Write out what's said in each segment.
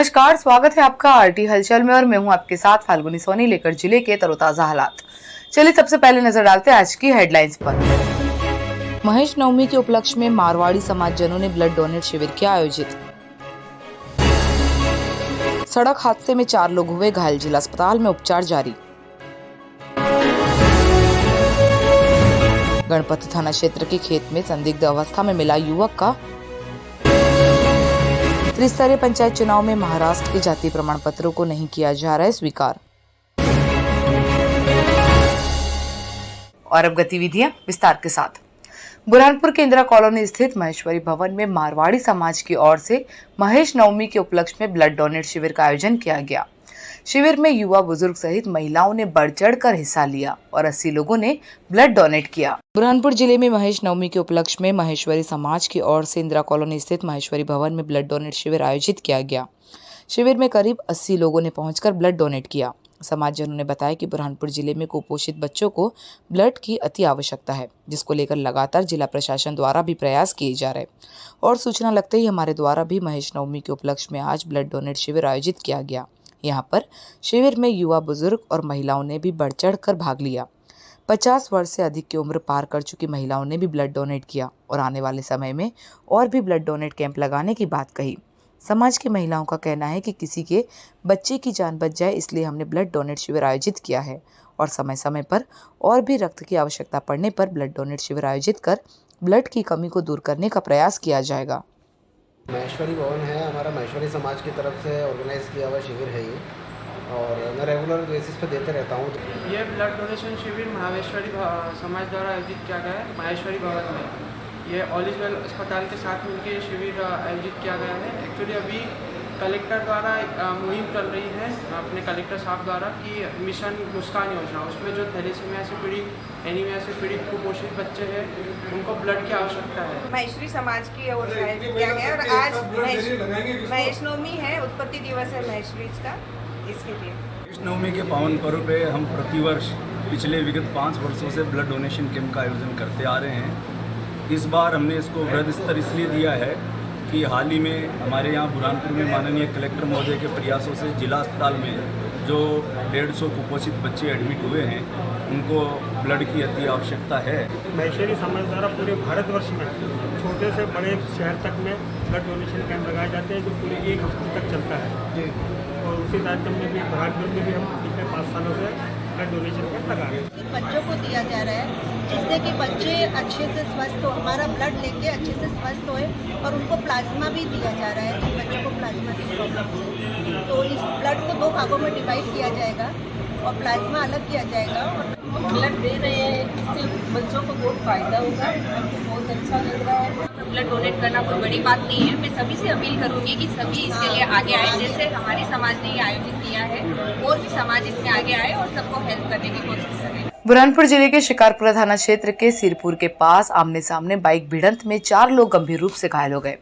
नमस्कार, स्वागत है आपका आरटी हलचल में और मैं हूं आपके साथ फाल्गुनी सोनी लेकर जिले के तरोताजा हालात। चलिए सबसे पहले नजर डालते हैं आज की हेडलाइंस पर। महेश नवमी के उपलक्ष्य में मारवाड़ी समाजजनों ने ब्लड डोनेट शिविर किया आयोजित। सड़क हादसे में 4 लोग हुए घायल, जिला अस्पताल में उपचार जारी। गणपति थाना क्षेत्र के खेत में संदिग्ध अवस्था में मिला युवक का। त्रिस्तरीय पंचायत चुनाव में महाराष्ट्र के जाति प्रमाण पत्रों को नहीं किया जा रहा है स्वीकार। और अब गतिविधियां विस्तार के साथ। बुरहानपुर के इंदिरा कॉलोनी स्थित महेश्वरी भवन में मारवाड़ी समाज की ओर से महेश नवमी के उपलक्ष्य में ब्लड डोनेट शिविर का आयोजन किया गया। शिविर में युवा बुजुर्ग सहित महिलाओं ने बढ़ चढ़कर हिस्सा लिया और 80 लोगों ने ब्लड डोनेट किया। बुरहानपुर जिले में महेश नवमी के उपलक्ष्य में महेश्वरी समाज की ओर से इंदिरा कॉलोनी स्थित महेश्वरी भवन में ब्लड डोनेट शिविर आयोजित किया गया। शिविर में करीब 80 लोगों ने पहुंचकर ब्लड डोनेट किया। समाजजनों ने बताया कि बुरहानपुर जिले में कुपोषित बच्चों को ब्लड की अति आवश्यकता है, जिसको लेकर लगातार जिला प्रशासन द्वारा भी प्रयास किए जा रहे और सूचना लगते ही हमारे द्वारा भी महेश नवमी के उपलक्ष्य में आज ब्लड डोनेट शिविर आयोजित किया गया। यहाँ पर शिविर में युवा बुजुर्ग और महिलाओं ने भी बढ़ चढ़ कर भाग लिया। 50 वर्ष से अधिक की उम्र पार कर चुकी महिलाओं ने भी ब्लड डोनेट किया और आने वाले समय में और भी ब्लड डोनेट कैंप लगाने की बात कही। समाज की महिलाओं का कहना है कि किसी के बच्चे की जान बच जाए, इसलिए हमने ब्लड डोनेट शिविर आयोजित किया है और समय समय पर और भी रक्त की आवश्यकता पड़ने पर ब्लड डोनेट शिविर आयोजित कर ब्लड की कमी को दूर करने का प्रयास किया जाएगा। महेश्वरी भवन है, हमारा महेश्वरी समाज की तरफ से ऑर्गेनाइज किया हुआ शिविर है ये, और मैं रेगुलर बेसिस पे देते रहता हूँ। ये ब्लड डोनेशन शिविर महेश्वरी समाज द्वारा आयोजित किया गया है महेश्वरी भवन में। ये ऑलिजवेल अस्पताल के साथ मिलकर शिविर आयोजित किया गया है। एक्चुअली अभी कलेक्टर द्वारा एक मुहिम चल रही है अपने कलेक्टर साहब द्वारा कि मिशन मुस्कान योजना, उसमें जो थैलेसीमिया से पीड़ित, एनीमिया से पीड़ित कुपोषित बच्चे हैं उनको ब्लड की आवश्यकता है। महेश्वरी समाज की ओर से आयोजित किया गया और आज महेश नवमी है, उत्पत्ति दिवस है महेश्वरी का, इसके लिए महेश नवमी के पावन पर्व पे हम प्रतिवर्ष पिछले विगत 5 वर्षों से ब्लड डोनेशन कैंप का आयोजन करते आ रहे हैं। इस बार हमने इसको वृहद स्तर इसलिए दिया है कि हाल ही में हमारे यहाँ बुरहानपुर में माननीय कलेक्टर महोदय के प्रयासों से जिला अस्पताल में जो 150 कुपोषित बच्चे एडमिट हुए हैं उनको ब्लड की अति आवश्यकता है। महेश्वरी समाज द्वारा पूरे भारतवर्ष में छोटे से बड़े शहर तक में ब्लड डोनेशन कैंप लगाए जाते हैं जो पूरे 1 हफ्ते तक चलता है। और उसी कार्यक्रम में भी बुरहानपुर में भी हम पिछले 5 सालों से ब्लड डोनेशन कैंप लगा रहे हैं। बच्चों को दिया जा रहा है जिससे कि बच्चे अच्छे से स्वस्थ हो, हमारा ब्लड लेके अच्छे से स्वस्थ होए और उनको प्लाज्मा भी दिया जा रहा है कि बच्चों को प्लाज्मा की प्रॉब्लम है। तो इस ब्लड को 2 भागों में डिवाइड किया जाएगा और प्लाज्मा अलग किया जाएगा और ब्लड दे रहे हैं, इससे बच्चों को बहुत फायदा होगा। हमको बहुत अच्छा लग रहा है। ब्लड डोनेट करना कोई बड़ी बात नहीं है। मैं सभी से अपील करूंगी कि सभी इसके लिए आगे आए। जैसे हमारे समाज ने ये आयोजित किया है और भी समाज इसमें आगे आए और सबको हेल्प करने की कोशिश करें। बुरहानपुर जिले के शिकारपुरा थाना क्षेत्र के सिरपुर के पास आमने सामने बाइक भिड़ंत में 4 लोग गंभीर रूप से घायल हो गए।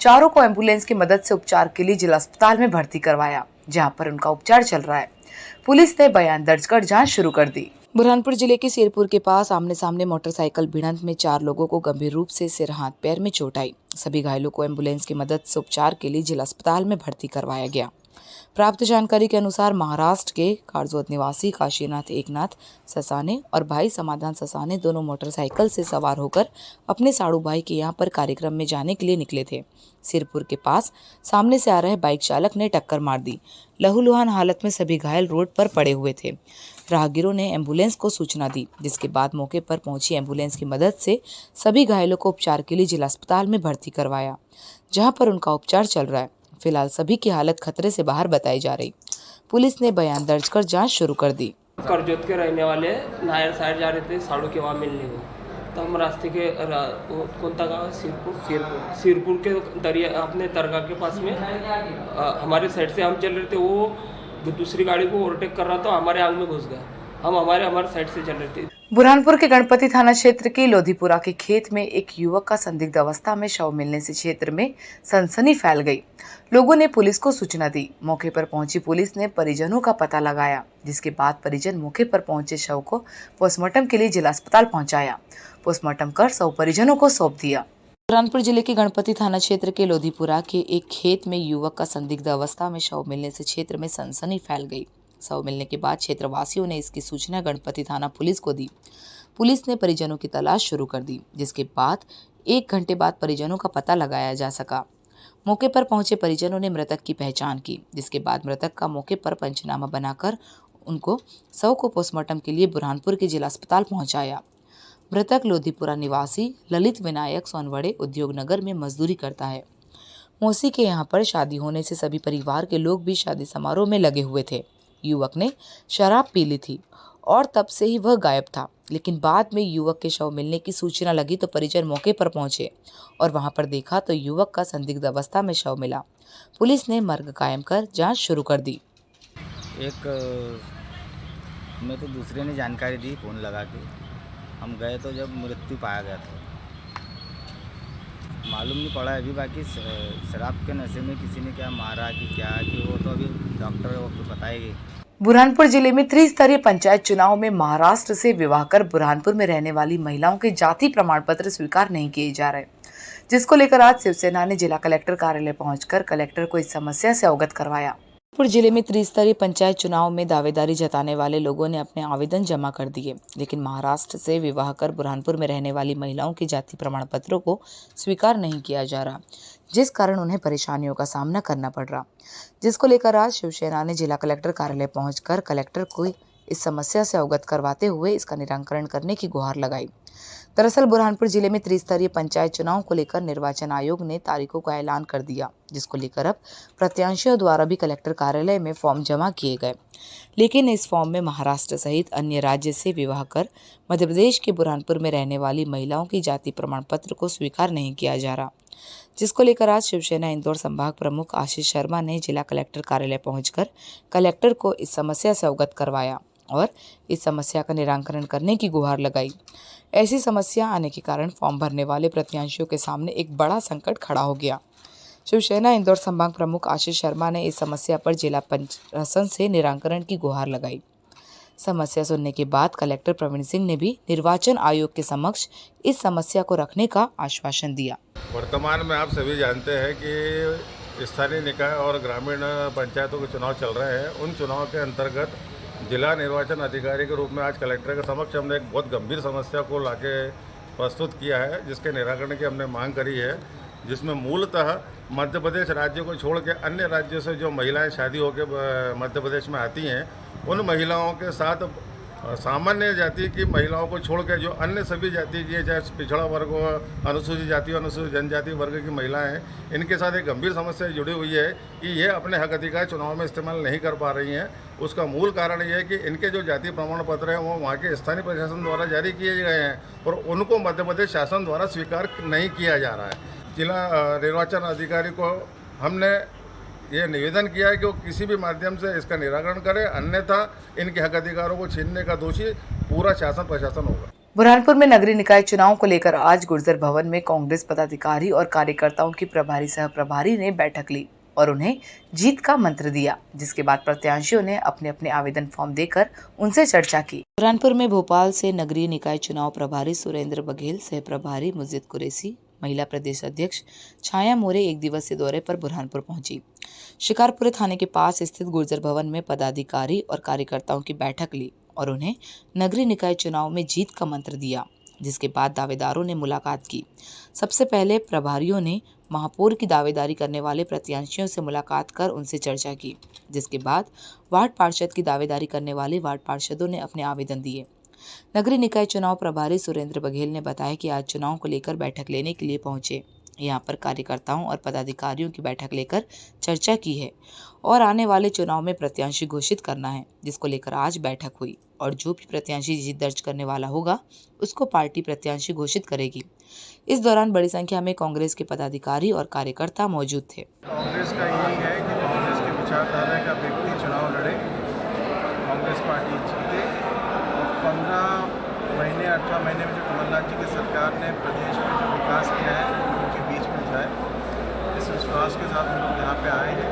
चारों को एम्बुलेंस की मदद से उपचार के लिए जिला अस्पताल में भर्ती करवाया, जहां पर उनका उपचार चल रहा है। पुलिस ने बयान दर्ज कर जांच शुरू कर दी। बुरहानपुर जिले के सिरपुर के पास आमने सामने मोटरसाइकिल भिड़ंत में 4 लोगों को गंभीर रूप से सिर, हाथ, पैर में चोट आई। सभी घायलों को एम्बुलेंस की मदद से उपचार के लिए जिला अस्पताल में भर्ती करवाया गया। प्राप्त जानकारी के अनुसार महाराष्ट्र के कारजोत निवासी काशीनाथ एकनाथ ससाने और भाई समाधान ससाने दोनों मोटरसाइकिल से सवार होकर अपने साड़ू भाई के यहाँ पर कार्यक्रम में जाने के लिए निकले थे। सिरपुर के पास सामने से आ रहे बाइक चालक ने टक्कर मार दी। लहूलुहान हालत में सभी घायल रोड पर पड़े हुए थे। राहगीरों ने एम्बुलेंस को सूचना दी, जिसके बाद मौके पर पहुंची एम्बुलेंस की मदद से सभी घायलों को उपचार के लिए जिला अस्पताल में भर्ती करवाया, जहां पर उनका उपचार चल रहा है। फिलहाल सभी की हालत खतरे से बाहर बताई जा रही। पुलिस ने बयान दर्ज कर जांच शुरू कर दी। करजोत के रहने वाले नायर साइड जा रहे थे साड़ू के वहाँ मिलने को, तो हम रास्ते के कौनता गाँव है सिरपुर के दरिया अपने दरगाह के पास में हमारे साइड से हम चल रहे थे। वो दूसरी गाड़ी को ओवरटेक कर रहा था, हमारे आग में घुस गया। हम हमारे साइड से चल रहे थे। बुरहानपुर के गणपति थाना क्षेत्र के लोधीपुरा के खेत में एक युवक का संदिग्ध अवस्था में शव मिलने से क्षेत्र में सनसनी फैल गई। लोगों ने पुलिस को सूचना दी। मौके पर पहुंची पुलिस ने परिजनों का पता लगाया, जिसके बाद परिजन मौके पर पहुंचे शव को पोस्टमार्टम के लिए जिला अस्पताल पहुंचाया। पोस्टमार्टम कर शव परिजनों को सौंप दिया। बुरहानपुर जिले के गणपति थाना क्षेत्र के लोधीपुरा के एक खेत में युवक का संदिग्ध अवस्था में शव मिलने से क्षेत्र में सनसनी फैल गई। शव मिलने के बाद क्षेत्रवासियों ने इसकी सूचना गणपति थाना पुलिस को दी। पुलिस ने परिजनों की तलाश शुरू कर दी, जिसके बाद 1 घंटे बाद परिजनों का पता लगाया जा सका। मौके पर पहुंचे परिजनों ने मृतक की पहचान की, जिसके बाद मृतक का मौके पर पंचनामा बनाकर उनको शव को पोस्टमार्टम के लिए बुरहानपुर के जिला अस्पताल पहुंचाया। मृतक लोधीपुरा निवासी ललित विनायक सोनवड़े उद्योग नगर में मजदूरी करता है। मौसी के यहाँ पर शादी होने से सभी परिवार के लोग भी शादी समारोह में लगे हुए थे। युवक ने शराब पी ली थी और तब से ही वह गायब था, लेकिन बाद में युवक के शव मिलने की सूचना लगी तो परिजन मौके पर पहुंचे और वहां पर देखा तो युवक का संदिग्ध अवस्था में शव मिला। पुलिस ने मर्ग कायम कर जांच शुरू कर दी। मैं तो दूसरे ने जानकारी दी, फ़ोन लगा के हम गए तो जब मृत्यु पाया गया था। मालूम नहीं पड़ा अभी, बाकी शराब के नशे में किसी ने क्या मारा कि क्या कि वो तो अभी डॉक्टर को बताएगी। बुरहानपुर जिले में त्रिस्तरीय पंचायत चुनाव में महाराष्ट्र से विवाह कर बुरहानपुर में रहने वाली महिलाओं के जाति प्रमाण पत्र स्वीकार नहीं किए जा रहे, जिसको लेकर आज शिवसेना ने जिला कलेक्टर कार्यालय पहुंचकर कलेक्टर को इस समस्या से अवगत करवाया। बुरहानपुर जिले में त्रिस्तरीय पंचायत चुनाव में दावेदारी जताने वाले लोगों ने अपने आवेदन जमा कर दिए, लेकिन महाराष्ट्र से विवाह कर बुरहानपुर में रहने वाली महिलाओं के जाति प्रमाण पत्रों को स्वीकार नहीं किया जा रहा, जिस कारण उन्हें परेशानियों का सामना करना पड़ रहा, जिसको लेकर आज शिवसेना ने जिला कलेक्टर कार्यालय पहुंचकर कलेक्टर को इस समस्या से अवगत करवाते हुए इसका निराकरण करने की गुहार लगाई। दरअसल बुरहानपुर जिले में त्रिस्तरीय पंचायत चुनाव को लेकर निर्वाचन आयोग ने तारीखों का ऐलान कर दिया, जिसको लेकर अब प्रत्याशियों द्वारा भी कलेक्टर कार्यालय में फॉर्म जमा किए गए, लेकिन इस फॉर्म में महाराष्ट्र सहित अन्य राज्य से विवाह कर मध्य प्रदेश के बुरहानपुर में रहने वाली महिलाओं की जाति प्रमाण पत्र को स्वीकार नहीं किया जा रहा, जिसको लेकर आज शिवसेना इंदौर संभाग प्रमुख आशीष शर्मा ने जिला कलेक्टर कार्यालय पहुंचकर कलेक्टर को इस समस्या से अवगत करवाया और इस समस्या का निराकरण करने की गुहार लगाई। ऐसी समस्या आने के कारण फॉर्म भरने वाले प्रत्याशियों के सामने एक बड़ा संकट खड़ा हो गया। शिवसेना इंदौर संभाग प्रमुख आशीष शर्मा ने इस समस्या पर जिला प्रशासन से निराकरण की गुहार लगाई। समस्या सुनने के बाद कलेक्टर प्रवीण सिंह ने भी निर्वाचन आयोग के समक्ष इस समस्या को रखने का आश्वासन दिया। वर्तमान में आप सभी जानते हैं कि स्थानीय निकाय और ग्रामीण पंचायतों के चुनाव चल रहे हैं। उन चुनाव के अंतर्गत जिला निर्वाचन अधिकारी के रूप में आज कलेक्टर के समक्ष हमने एक बहुत गंभीर समस्या को लाके प्रस्तुत किया है, जिसके निराकरण की हमने मांग करी है, जिसमें मूलतः मध्य प्रदेश राज्य को छोड़ के अन्य राज्यों से जो महिलाएं शादी होकर मध्य प्रदेश में आती हैं, उन महिलाओं के साथ सामान्य जाति की महिलाओं को छोड़ के जो अन्य सभी जाति की, चाहे पिछड़ा वर्ग हो, अनुसूचित जाति, अनुसूचित जनजाति वर्ग की महिलाएं हैं, इनके साथ एक गंभीर समस्या जुड़ी हुई है कि ये अपने हक अधिकार चुनाव में इस्तेमाल नहीं कर पा रही हैं। उसका मूल कारण ये है कि इनके जो जाति प्रमाण पत्र हैं वो वहाँ के स्थानीय प्रशासन द्वारा जारी किए गए हैं और उनको मध्य प्रदेश शासन द्वारा स्वीकार नहीं किया जा रहा है। जिला निर्वाचन अधिकारी को हमने ये निवेदन किया है कि वो किसी भी माध्यम से इसका निराकरण करे, अन्यथा इनके हक अधिकारों को छीनने का दोषी पूरा शासन प्रशासन होगा। बुरहानपुर में नगरीय निकाय चुनाव को लेकर आज गुर्जर भवन में कांग्रेस पदाधिकारी और कार्यकर्ताओं की प्रभारी सह प्रभारी ने बैठक ली और उन्हें जीत का मंत्र दिया, जिसके बाद प्रत्याशियों ने अपने अपने आवेदन फॉर्म देकर उनसे चर्चा की। बुरहानपुर में भोपाल से नगरीय निकाय चुनाव प्रभारी सुरेंद्र बघेल, सह प्रभारी मुजिद कुरैशी, महिला प्रदेश अध्यक्ष छाया मोरे एक दिवसीय दौरे पर बुरहानपुर पहुंची। शिकारपुर थाने के पास स्थित गुर्जर भवन में पदाधिकारी और कार्यकर्ताओं की बैठक ली और उन्हें नगरीय निकाय चुनाव में जीत का मंत्र दिया, जिसके बाद दावेदारों ने मुलाकात की। सबसे पहले प्रभारियों ने महापौर की दावेदारी करने वाले प्रत्याशियों से मुलाकात कर उनसे चर्चा की, जिसके बाद वार्ड पार्षद की दावेदारी करने वाले वार्ड पार्षदों ने अपने आवेदन दिए। नगरीय निकाय चुनाव प्रभारी सुरेंद्र बघेल ने बताया कि आज चुनाव को लेकर बैठक लेने के लिए पहुंचे। यहां पर कार्यकर्ताओं और पदाधिकारियों की बैठक लेकर चर्चा की है और आने वाले चुनाव में प्रत्याशी घोषित करना है, जिसको लेकर आज बैठक हुई और जो भी प्रत्याशी जीत दर्ज करने वाला होगा उसको पार्टी प्रत्याशी घोषित करेगी। इस दौरान बड़ी संख्या में कांग्रेस के पदाधिकारी और कार्यकर्ता मौजूद थे। कांग्रेस का यही है कि कांग्रेस के विचारधारा का व्यक्ति चुनाव लड़े, कांग्रेस पार्टी जीते। 15 महीने 18 महीने में जो कमलनाथ जी की सरकार ने प्रदेश में जो विकास किया है उनके बीच में जाए, इस विश्वास के साथ हम लोग यहाँ पे आए हैं।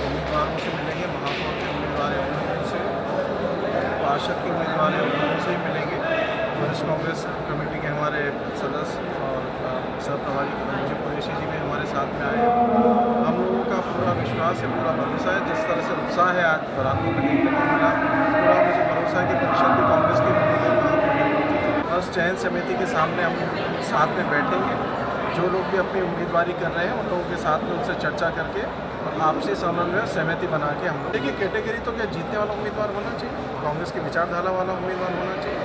उम्मीदवारों से मिलेंगे, महापौर के उम्मीदवार हैं उनसे, पार्षद के उम्मीदवार हैं उनसे ही मिलेंगे वरिष्ठ कांग्रेस कमेटी के हमारे सदस्य और सह प्रभारी मुझे कुरैशी जी भी हमारे साथ में आए। हम लोगों का पूरा विश्वास है, पूरा भरोसा है। जिस तरह से उत्साह है आज बुरहानपुर में देखने को मिला, पूरा मुझे भरोसा है कि परिषद भी कांग्रेस की बनेगी। बस चयन समिति के सामने हम साथ में बैठेंगे, जो लोग भी अपनी उम्मीदवारी कर रहे हैं उन लोगों के साथ में उनसे चर्चा करके और आपसी समन्वय और सहमति बना के हम देखिए कैटेगरी तो क्या जीतने वाला उम्मीदवार होना चाहिए, कांग्रेस की विचारधारा वाला उम्मीदवार होना चाहिए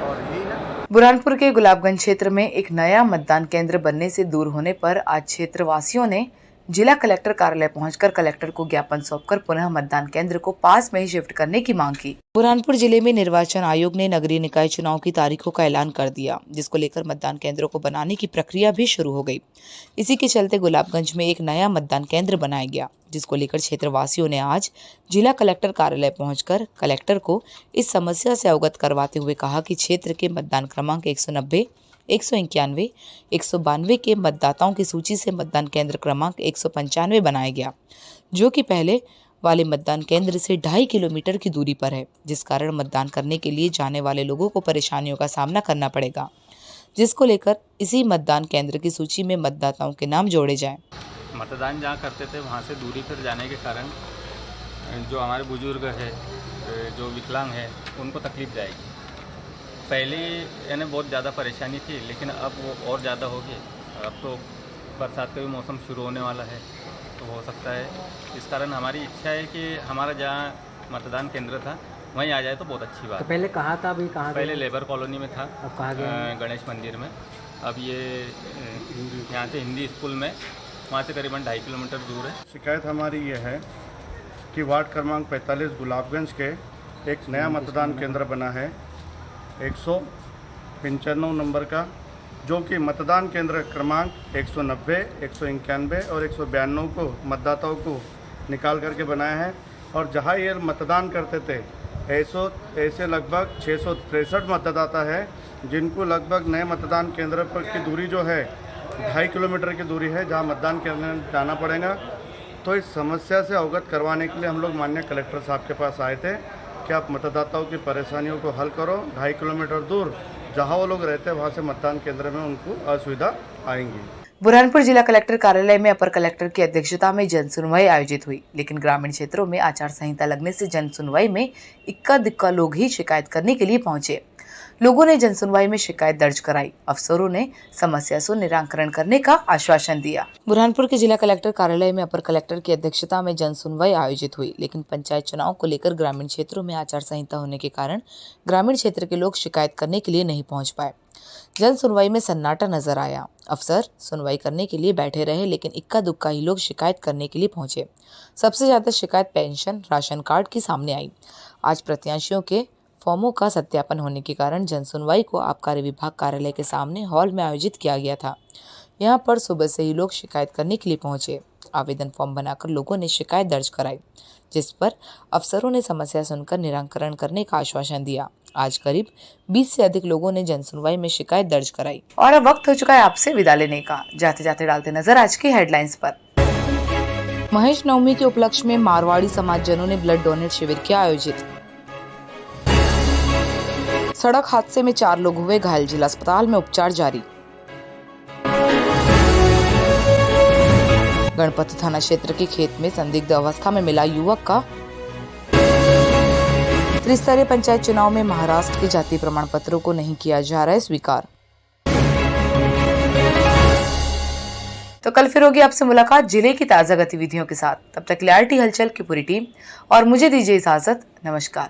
और यही है। बुरहानपुर के गुलाबगंज क्षेत्र में एक नया मतदान केंद्र बनने से दूर होने पर आज क्षेत्रवासियों ने जिला कलेक्टर कार्यालय पहुंचकर कलेक्टर को ज्ञापन सौंपकर पुनः मतदान केंद्र को पास में ही शिफ्ट करने की मांग की। बुरहानपुर जिले में निर्वाचन आयोग ने नगरीय निकाय चुनाव की तारीखों का ऐलान कर दिया, जिसको लेकर मतदान केंद्रों को बनाने की प्रक्रिया भी शुरू हो गई। इसी के चलते गुलाबगंज में एक नया मतदान केंद्र बनाया गया, जिसको लेकर क्षेत्रवासियों ने आज जिला कलेक्टर कार्यालय पहुंचकर कलेक्टर को इस समस्या से अवगत करवाते हुए कहा कि क्षेत्र के मतदान क्रमांक 190, 191, 192 के मतदाताओं की सूची से मतदान केंद्र क्रमांक 195 बनाया गया, जो कि पहले वाले मतदान केंद्र से 2.5 किलोमीटर की दूरी पर है, जिस कारण मतदान करने के लिए जाने वाले लोगों को परेशानियों का सामना करना पड़ेगा, जिसको लेकर इसी मतदान केंद्र की सूची में मतदाताओं के नाम जोड़े जाएं। मतदान जहाँ करते थे वहाँ से दूरी पर जाने के कारण जो हमारे बुजुर्ग है, जो विकलांग है, उनको तकलीफ जाएगी। पहले यानी बहुत ज़्यादा परेशानी थी, लेकिन अब वो और ज़्यादा होगी। अब तो बरसात का भी मौसम शुरू होने वाला है, तो हो सकता है। इस कारण हमारी इच्छा है कि हमारा जहाँ मतदान केंद्र था वहीं आ जाए तो बहुत अच्छी बात। तो पहले कहाँ था, अभी कहाँ? पहले लेबर कॉलोनी में था, अब कहाँ गया? गणेश मंदिर में। अब ये यहाँ से हिंदी स्कूल में, वहाँ से करीबन 2.5 किलोमीटर दूर है। शिकायत हमारी ये है कि वार्ड क्रमांक 45 गुलाबगंज के एक नया मतदान केंद्र बना है 195 नंबर का, जो कि मतदान केंद्र क्रमांक 190, 191 और 192 को मतदाताओं को निकाल करके बनाया है। और जहां ये मतदान करते थे ऐसे लगभग 663 मतदाता है, जिनको लगभग नए मतदान केंद्र पर की दूरी जो है 2.5 किलोमीटर की दूरी है, जहां मतदान केंद्र जाना पड़ेगा। तो इस समस्या से अवगत करवाने के लिए हम लोग माननीय कलेक्टर साहब के पास आए थे कि आप मतदाताओं की परेशानियों को हल करो। 2.5 किलोमीटर दूर जहां वो लोग रहते हैं वहां से मतदान केंद्र में उनको असुविधा आएंगी। बुरहानपुर जिला कलेक्टर कार्यालय में अपर कलेक्टर की अध्यक्षता में जन सुनवाई आयोजित हुई, लेकिन ग्रामीण क्षेत्रों में आचार संहिता लगने से जन सुनवाई में इक्का दिक्का लोग ही शिकायत करने के लिए पहुंचे। लोगों ने जन सुनवाई में शिकायत दर्ज कराई। अफसरों ने समस्या से निराकरण करने का आश्वासन दिया। बुरहानपुर के जिला कलेक्टर कार्यालय में अपर कलेक्टर की अध्यक्षता में जन सुनवाई आयोजित हुई, लेकिन पंचायत चुनाव को लेकर ग्रामीण क्षेत्रों में आचार संहिता होने के कारण ग्रामीण क्षेत्र के लोग शिकायत करने के लिए नहीं पहुंच पाए। जन सुनवाई में सन्नाटा नजर आया। अफसर सुनवाई करने के लिए बैठे रहे, लेकिन इक्का दुक्का ही लोग शिकायत करने के लिए पहुंचे। सबसे ज्यादा शिकायत पेंशन, राशन कार्ड की सामने आई। आज प्रत्याशियों के फॉर्मों का सत्यापन होने के कारण जन सुनवाई को आबकारी विभाग कार्यालय के सामने हॉल में आयोजित किया गया था। यहां पर सुबह से ही लोग शिकायत करने के लिए पहुंचे। आवेदन फॉर्म बनाकर लोगों ने शिकायत दर्ज कराई, जिस पर अफसरों ने समस्या सुनकर निराकरण करने का आश्वासन दिया। आज करीब 20 से अधिक लोगों ने जन सुनवाई में शिकायत दर्ज कराई। और अब वक्त हो चुका है आपसे विदा लेने का। जाते जाते डालते नजर आज की हेडलाइंस पर। महेश नवमी के उपलक्ष्य में मारवाड़ी समाजजनों ने ब्लड डोनेट शिविर किया आयोजित। सड़क हादसे में 4 लोग हुए घायल, जिला अस्पताल में उपचार जारी। गणपति थाना क्षेत्र के खेत में संदिग्ध अवस्था में मिला युवक का। त्रिस्तरीय पंचायत चुनाव में महाराष्ट्र के जाति प्रमाण पत्रों को नहीं किया जा रहा है स्वीकार। तो कल फिर होगी आपसे मुलाकात जिले की ताजा गतिविधियों के साथ। तब तक RT हलचल की पूरी टीम और मुझे दीजिए इजाजत। नमस्कार।